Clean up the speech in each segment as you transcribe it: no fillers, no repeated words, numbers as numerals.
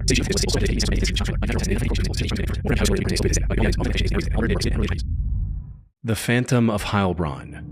The Phantom of Heilbronn.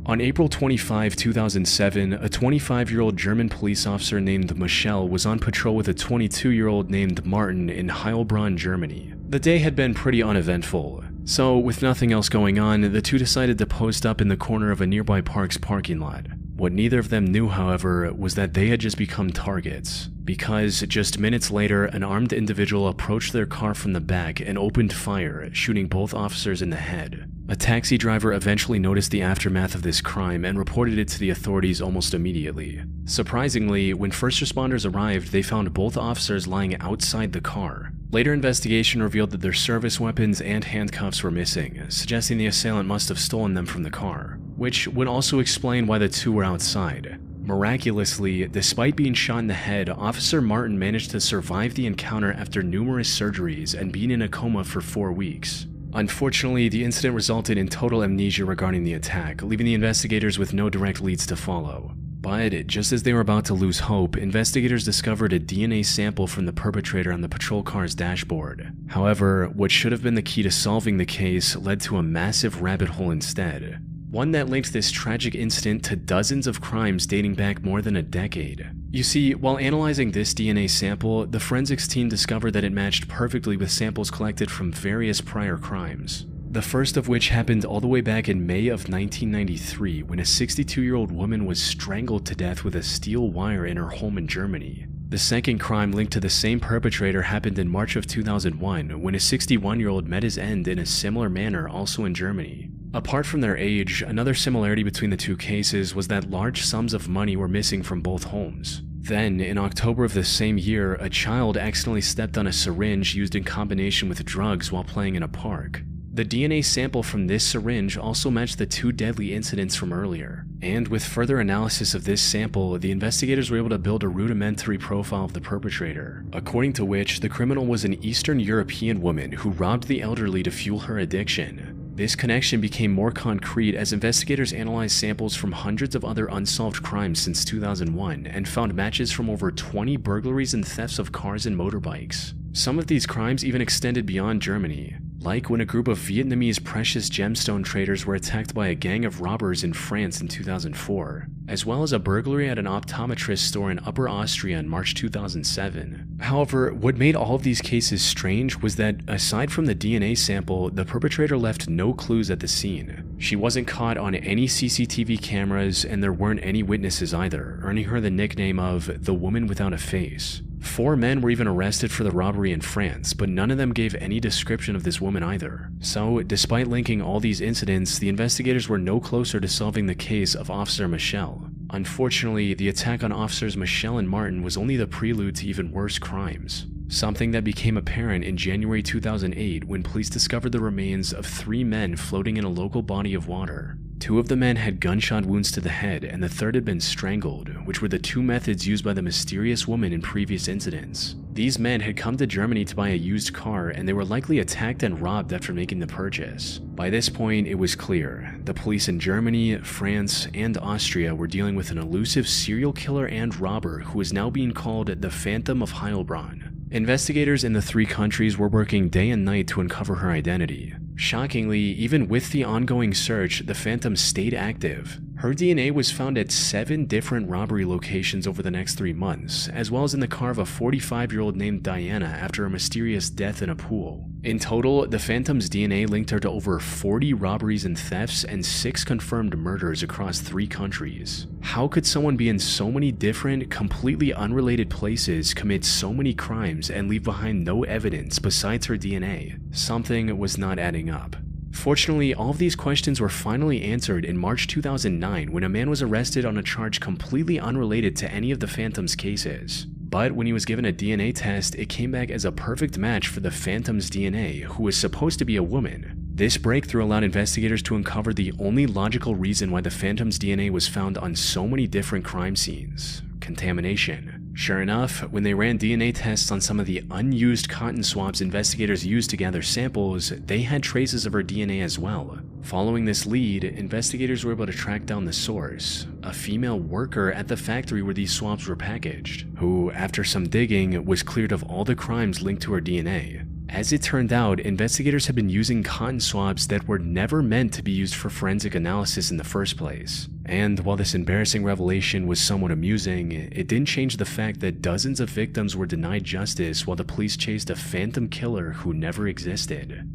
On April 25, 2007, a 25-year-old German police officer named Michelle was on patrol with a 22-year-old named Martin in Heilbronn, Germany. The day had been pretty uneventful, so with nothing else going on, the two decided to post up in the corner of a nearby park's parking lot. What neither of them knew, however, was that they had just become targets, because just minutes later, an armed individual approached their car from the back and opened fire, shooting both officers in the head. A taxi driver eventually noticed the aftermath of this crime and reported it to the authorities almost immediately. Surprisingly, when first responders arrived, they found both officers lying outside the car. Later investigation revealed that their service weapons and handcuffs were missing, suggesting the assailant must have stolen them from the car, which would also explain why the two were outside. Miraculously, despite being shot in the head, Officer Martin managed to survive the encounter after numerous surgeries and being in a coma for 4 weeks. Unfortunately, the incident resulted in total amnesia regarding the attack, leaving the investigators with no direct leads to follow. But just as they were about to lose hope, investigators discovered a DNA sample from the perpetrator on the patrol car's dashboard. However, what should have been the key to solving the case led to a massive rabbit hole instead. One that linked this tragic incident to dozens of crimes dating back more than a decade. You see, while analyzing this DNA sample, the forensics team discovered that it matched perfectly with samples collected from various prior crimes. The first of which happened all the way back in May of 1993, when a 62-year-old woman was strangled to death with a steel wire in her home in Germany. The second crime linked to the same perpetrator happened in March of 2001, when a 61-year-old met his end in a similar manner, also in Germany. Apart from their age, another similarity between the two cases was that large sums of money were missing from both homes. Then, in October of the same year, a child accidentally stepped on a syringe used in combination with drugs while playing in a park. The DNA sample from this syringe also matched the two deadly incidents from earlier. And with further analysis of this sample, the investigators were able to build a rudimentary profile of the perpetrator, according to which the criminal was an Eastern European woman who robbed the elderly to fuel her addiction. This connection became more concrete as investigators analyzed samples from hundreds of other unsolved crimes since 2001 and found matches from over 20 burglaries and thefts of cars and motorbikes. Some of these crimes even extended beyond Germany, like when a group of Vietnamese precious gemstone traders were attacked by a gang of robbers in France in 2004, as well as a burglary at an optometrist store in Upper Austria in March 2007. However, what made all of these cases strange was that, aside from the DNA sample, the perpetrator left no clues at the scene. She wasn't caught on any CCTV cameras, and there weren't any witnesses either, earning her the nickname of the Woman Without a Face. 4 men were even arrested for the robbery in France, but none of them gave any description of this woman either. So, despite linking all these incidents, the investigators were no closer to solving the case of Officer Michelle. Unfortunately, the attack on Officers Michelle and Martin was only the prelude to even worse crimes. Something that became apparent in January 2008 when police discovered the remains of 3 men floating in a local body of water. 2 of the men had gunshot wounds to the head, and the third had been strangled, which were the 2 methods used by the mysterious woman in previous incidents. These men had come to Germany to buy a used car, and they were likely attacked and robbed after making the purchase. By this point, it was clear. The police in Germany, France, and Austria were dealing with an elusive serial killer and robber who is now being called the Phantom of Heilbronn. Investigators in the 3 countries were working day and night to uncover her identity. Shockingly, even with the ongoing search, the Phantom stayed active. Her DNA was found at 7 different robbery locations over the next 3 months, as well as in the car of a 45-year-old named Diana after a mysterious death in a pool. In total, the Phantom's DNA linked her to over 40 robberies and thefts and 6 confirmed murders across 3 countries. How could someone be in so many different, completely unrelated places, commit so many crimes, and leave behind no evidence besides her DNA? Something was not adding up. Fortunately, all of these questions were finally answered in March 2009 when a man was arrested on a charge completely unrelated to any of the Phantom's cases. But when he was given a DNA test, it came back as a perfect match for the Phantom's DNA, who was supposed to be a woman. This breakthrough allowed investigators to uncover the only logical reason why the Phantom's DNA was found on so many different crime scenes: contamination. Sure enough, when they ran DNA tests on some of the unused cotton swabs investigators used to gather samples, they had traces of her DNA as well. Following this lead, investigators were able to track down the source, a female worker at the factory where these swabs were packaged, who, after some digging, was cleared of all the crimes linked to her DNA. As it turned out, investigators had been using cotton swabs that were never meant to be used for forensic analysis in the first place. And while this embarrassing revelation was somewhat amusing, it didn't change the fact that dozens of victims were denied justice while the police chased a phantom killer who never existed.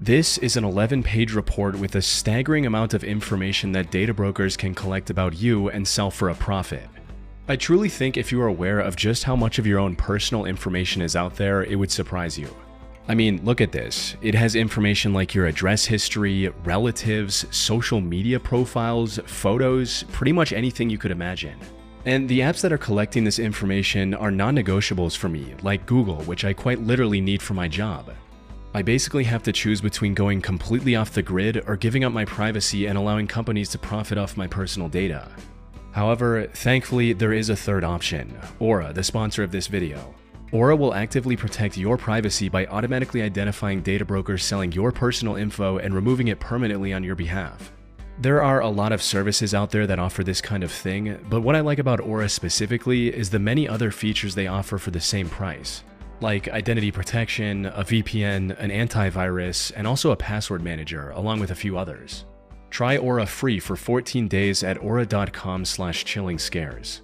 This is an 11-page report with a staggering amount of information that data brokers can collect about you and sell for a profit. I truly think if you are aware of just how much of your own personal information is out there, it would surprise you. I mean, look at this. It has information like your address history, relatives, social media profiles, photos, pretty much anything you could imagine. And the apps that are collecting this information are non-negotiables for me, like Google, which I quite literally need for my job. I basically have to choose between going completely off the grid or giving up my privacy and allowing companies to profit off my personal data. However, thankfully, there is a third option, Aura, the sponsor of this video. Aura will actively protect your privacy by automatically identifying data brokers selling your personal info and removing it permanently on your behalf. There are a lot of services out there that offer this kind of thing, but what I like about Aura specifically is the many other features they offer for the same price, like identity protection, a VPN, an antivirus, and also a password manager, along with a few others. Try Aura free for 14 days at aura.com/chillingscares.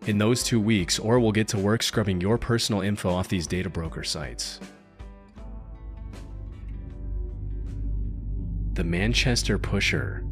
In those 2 weeks, Aura will get to work scrubbing your personal info off these data broker sites. The Manchester Pusher.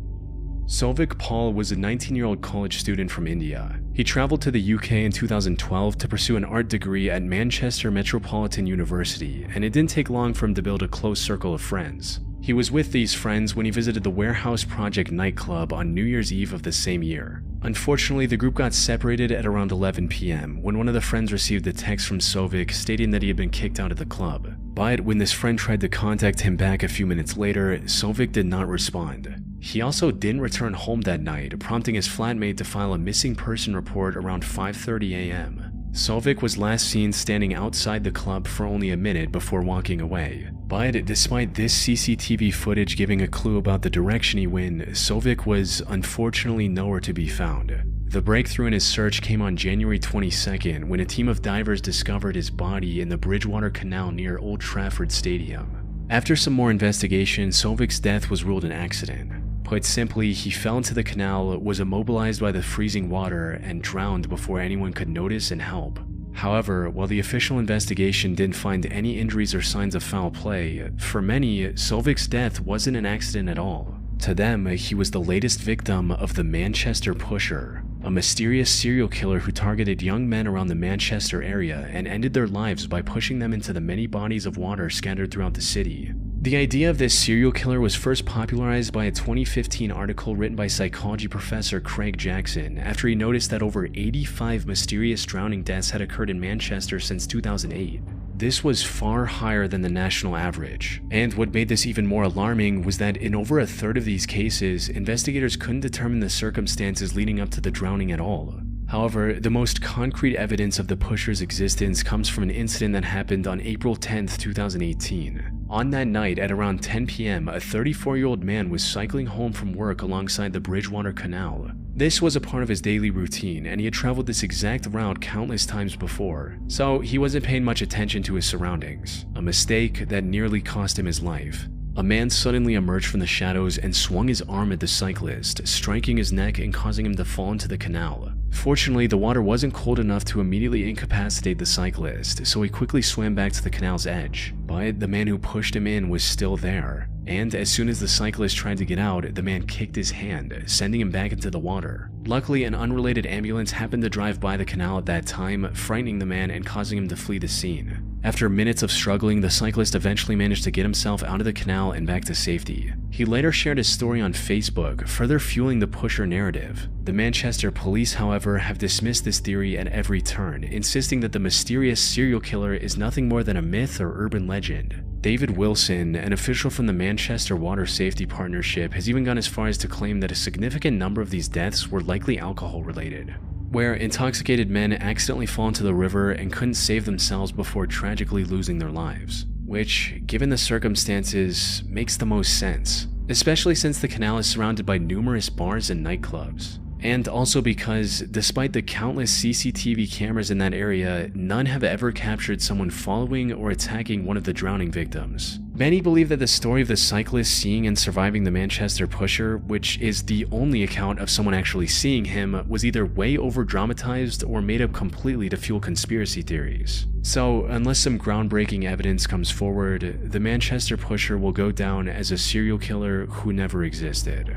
Souvik Paul was a 19-year-old college student from India. He traveled to the UK in 2012 to pursue an art degree at Manchester Metropolitan University, and it didn't take long for him to build a close circle of friends. He was with these friends when he visited the Warehouse Project nightclub on New Year's Eve of the same year. Unfortunately, the group got separated at around 11 p.m. when one of the friends received a text from Souvik stating that he had been kicked out of the club. But when this friend tried to contact him back a few minutes later, Souvik did not respond. He also didn't return home that night, prompting his flatmate to file a missing person report around 5:30 a.m. Souvik was last seen standing outside the club for only a minute before walking away. But despite this CCTV footage giving a clue about the direction he went, Souvik was unfortunately nowhere to be found. The breakthrough in his search came on January 22nd when a team of divers discovered his body in the Bridgewater Canal near Old Trafford Stadium. After some more investigation, Souvik's death was ruled an accident. Put simply, he fell into the canal, was immobilized by the freezing water, and drowned before anyone could notice and help. However, while the official investigation didn't find any injuries or signs of foul play, for many, Souvik's death wasn't an accident at all. To them, he was the latest victim of the Manchester Pusher, a mysterious serial killer who targeted young men around the Manchester area and ended their lives by pushing them into the many bodies of water scattered throughout the city. The idea of this serial killer was first popularized by a 2015 article written by psychology professor Craig Jackson after he noticed that over 85 mysterious drowning deaths had occurred in Manchester since 2008. This was far higher than the national average, and what made this even more alarming was that in over a third of these cases, investigators couldn't determine the circumstances leading up to the drowning at all. However, the most concrete evidence of the pusher's existence comes from an incident that happened on April 10, 2018. On that night at around 10 p.m., a 34-year-old man was cycling home from work alongside the Bridgewater Canal. This was a part of his daily routine, and he had traveled this exact route countless times before, so he wasn't paying much attention to his surroundings, a mistake that nearly cost him his life. A man suddenly emerged from the shadows and swung his arm at the cyclist, striking his neck and causing him to fall into the canal. Fortunately, the water wasn't cold enough to immediately incapacitate the cyclist, so he quickly swam back to the canal's edge. But the man who pushed him in was still there, and as soon as the cyclist tried to get out, the man kicked his hand, sending him back into the water. Luckily, an unrelated ambulance happened to drive by the canal at that time, frightening the man and causing him to flee the scene. After minutes of struggling, the cyclist eventually managed to get himself out of the canal and back to safety. He later shared his story on Facebook, further fueling the pusher narrative. The Manchester police, however, have dismissed this theory at every turn, insisting that the mysterious serial killer is nothing more than a myth or urban legend. David Wilson, an official from the Manchester Water Safety Partnership, has even gone as far as to claim that a significant number of these deaths were likely alcohol-related, where intoxicated men accidentally fall into the river and couldn't save themselves before tragically losing their lives. which, given the circumstances, makes the most sense, especially since the canal is surrounded by numerous bars and nightclubs. And also because, despite the countless CCTV cameras in that area, none have ever captured someone following or attacking one of the drowning victims. Many believe that the story of the cyclist seeing and surviving the Manchester Pusher, which is the only account of someone actually seeing him, was either way over-dramatized or made up completely to fuel conspiracy theories. So, unless some groundbreaking evidence comes forward, the Manchester Pusher will go down as a serial killer who never existed.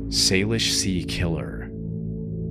Salish Sea Killer.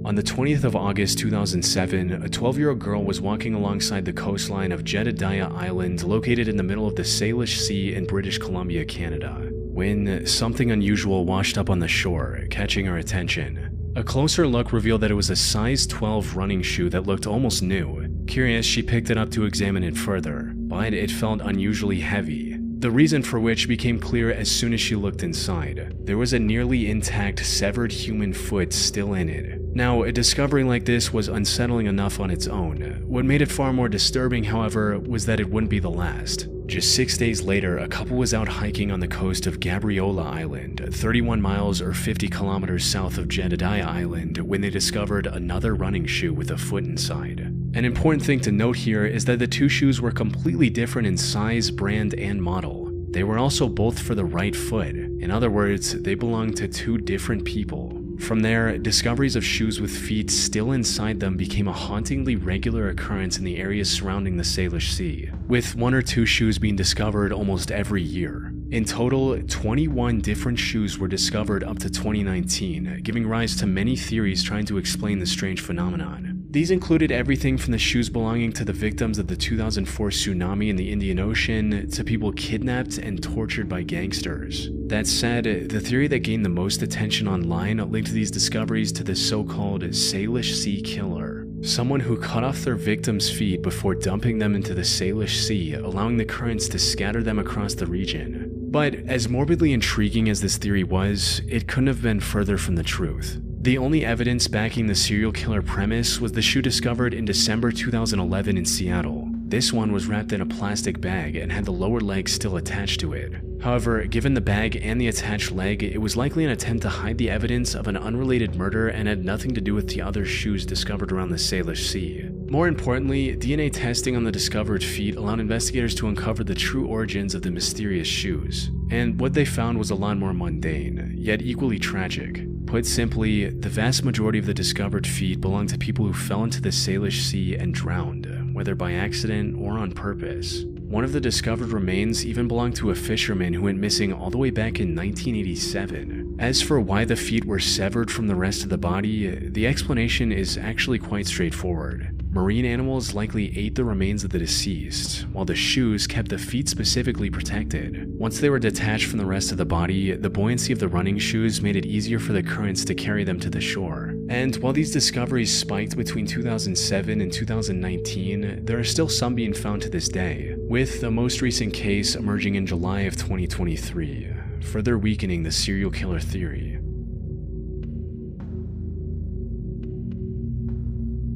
On the 20th of August 2007, a 12-year-old girl was walking alongside the coastline of Jedediah Island, located in the middle of the Salish Sea in British Columbia, Canada, when something unusual washed up on the shore, catching her attention. A closer look revealed that it was a size 12 running shoe that looked almost new. Curious, she picked it up to examine it further, but it felt unusually heavy. The reason for which became clear as soon as she looked inside. There was a nearly intact, severed human foot still in it. Now, a discovery like this was unsettling enough on its own. What made it far more disturbing, however, was that it wouldn't be the last. Just 6 days later, a couple was out hiking on the coast of Gabriola Island, 31 miles or 50 kilometers south of Jedediah Island, when they discovered another running shoe with a foot inside. An important thing to note here is that the two shoes were completely different in size, brand, and model. They were also both for the right foot. In other words, they belonged to two different people. From there, discoveries of shoes with feet still inside them became a hauntingly regular occurrence in the areas surrounding the Salish Sea, with 1 or 2 shoes being discovered almost every year. In total, 21 different shoes were discovered up to 2019, giving rise to many theories trying to explain the strange phenomenon. These included everything from the shoes belonging to the victims of the 2004 tsunami in the Indian Ocean to people kidnapped and tortured by gangsters. That said, the theory that gained the most attention online linked these discoveries to the so-called Salish Sea Killer, someone who cut off their victims' feet before dumping them into the Salish Sea, allowing the currents to scatter them across the region. But as morbidly intriguing as this theory was, it couldn't have been further from the truth. The only evidence backing the serial killer premise was the shoe discovered in December 2011 in Seattle. This one was wrapped in a plastic bag and had the lower leg still attached to it. However, given the bag and the attached leg, it was likely an attempt to hide the evidence of an unrelated murder and had nothing to do with the other shoes discovered around the Salish Sea. More importantly, DNA testing on the discovered feet allowed investigators to uncover the true origins of the mysterious shoes. And what they found was a lot more mundane, yet equally tragic. Put simply, the vast majority of the discovered feet belonged to people who fell into the Salish Sea and drowned, whether by accident or on purpose. One of the discovered remains even belonged to a fisherman who went missing all the way back in 1987. As for why the feet were severed from the rest of the body, the explanation is actually quite straightforward. Marine animals likely ate the remains of the deceased, while the shoes kept the feet specifically protected. Once they were detached from the rest of the body, the buoyancy of the running shoes made it easier for the currents to carry them to the shore. And while these discoveries spiked between 2007 and 2019, there are still some being found to this day, with the most recent case emerging in July of 2023, further weakening the serial killer theory.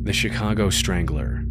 The Chicago Strangler.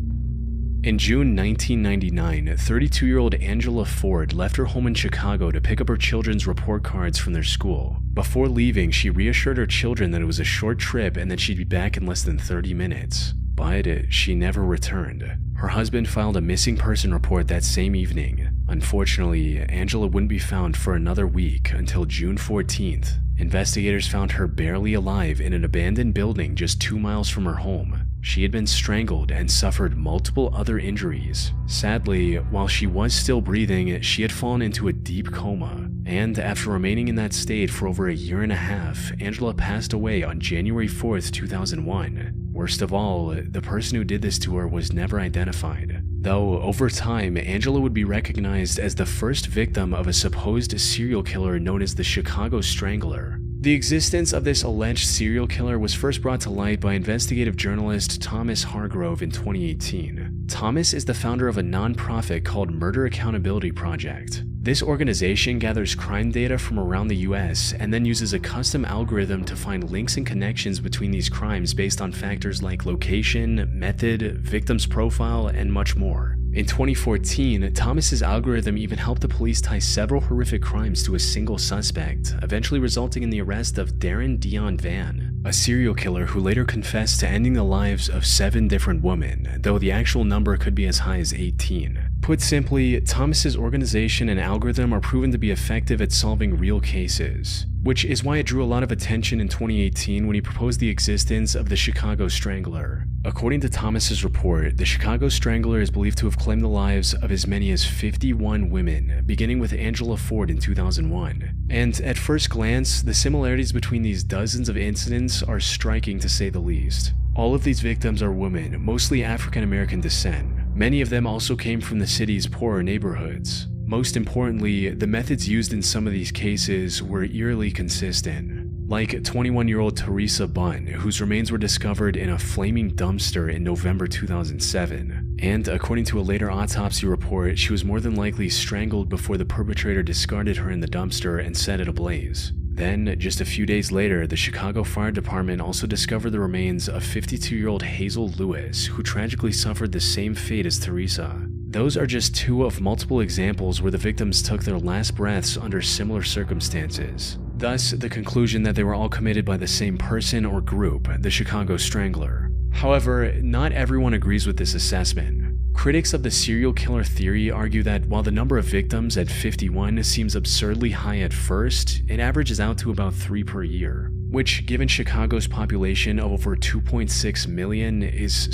In June 1999, 32-year-old Angela Ford left her home in Chicago to pick up her children's report cards from their school. Before leaving, she reassured her children that it was a short trip and that she'd be back in less than 30 minutes. But she never returned. Her husband filed a missing person report that same evening. Unfortunately, Angela wouldn't be found for another week until June 14th. Investigators found her barely alive in an abandoned building just 2 miles from her home. She had been strangled and suffered multiple other injuries. Sadly, while she was still breathing, she had fallen into a deep coma. And after remaining in that state for over a year and a half, Angela passed away on January 4th, 2001. Worst of all, the person who did this to her was never identified. Though, over time, Angela would be recognized as the first victim of a supposed serial killer known as the Chicago Strangler. The existence of this alleged serial killer was first brought to light by investigative journalist Thomas Hargrove in 2018. Thomas is the founder of a non-profit called Murder Accountability Project. This organization gathers crime data from around the US and then uses a custom algorithm to find links and connections between these crimes based on factors like location, method, victim's profile, and much more. In 2014, Thomas's algorithm even helped the police tie several horrific crimes to a single suspect, eventually resulting in the arrest of Darren Dion Van, a serial killer who later confessed to ending the lives of 7 different women, though the actual number could be as high as 18. Put simply, Thomas's organization and algorithm are proven to be effective at solving real cases, which is why it drew a lot of attention in 2018 when he proposed the existence of the Chicago Strangler. According to Thomas's report, the Chicago Strangler is believed to have claimed the lives of as many as 51 women, beginning with Angela Ford in 2001. And at first glance, the similarities between these dozens of incidents are striking to say the least. All of these victims are women, mostly African American descent. Many of them also came from the city's poorer neighborhoods. Most importantly, the methods used in some of these cases were eerily consistent. Like 21-year-old Teresa Bunn, whose remains were discovered in a flaming dumpster in November 2007. And according to a later autopsy report, she was more than likely strangled before the perpetrator discarded her in the dumpster and set it ablaze. Then, just a few days later, the Chicago Fire Department also discovered the remains of 52-year-old Hazel Lewis, who tragically suffered the same fate as Teresa. Those are just 2 of multiple examples where the victims took their last breaths under similar circumstances. Thus, the conclusion that they were all committed by the same person or group, the Chicago Strangler. However, not everyone agrees with this assessment. Critics of the serial killer theory argue that while the number of victims at 51 seems absurdly high at first, it averages out to about 3 per year, which, given Chicago's population of over 2.6 million, is